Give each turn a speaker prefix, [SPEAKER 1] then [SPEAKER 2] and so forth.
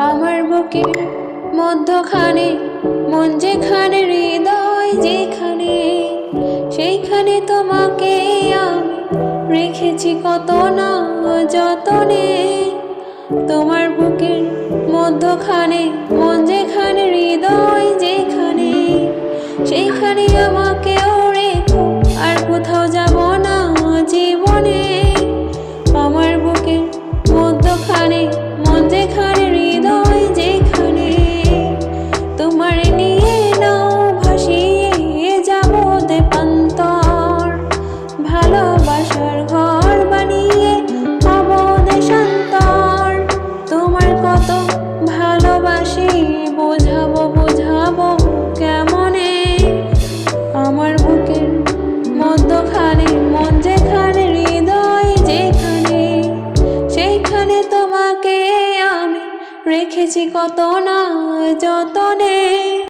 [SPEAKER 1] আমার বুকের মধ্যখানে মন যেখানে, হৃদয় যেখানে, সেইখানে তোমাকে আমি রেখেছি কত না যতনে। তোমার বুকের মধ্যখানে মন যেখানে, হৃদয় যেখানে, সেইখানে আমাকেও রেখো, আর কোথাও যাব না জীবনে। আমার বুকের মধ্যখানে মন যেখানে, হৃদয় যেখানে, তোমার নিয়ে নাও ভাসিয়ে যাব দেশান্তর। ভালোবাসার ঘর বানিয়ে হব দেশান্তর। তোমার কত ভালোবাসি বোঝাবো কেমনে। আমার বুকের মধ্যখানে মন যেখানে, হৃদয় যেখানে, সেইখানে তোমাকে আমি রেখেছি কত না যতনে।